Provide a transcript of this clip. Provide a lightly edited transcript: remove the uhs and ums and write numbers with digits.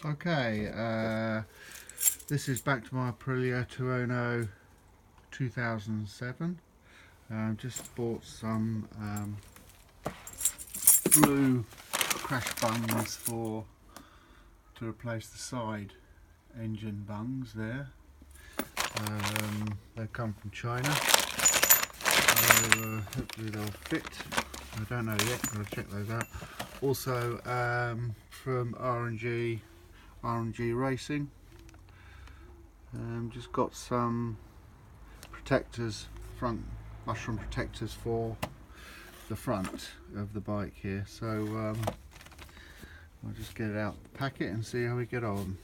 Okay, this is back to my Aprilia Tuono 2007. Just bought some blue crash bungs to replace the side engine bungs there. They come from China, so hopefully they'll fit. I don't know yet, I'll check those out. Also from R&G Racing, just got some protectors, front mushroom protectors for the front of the bike here, so I'll just get it out the packet and see how we get on.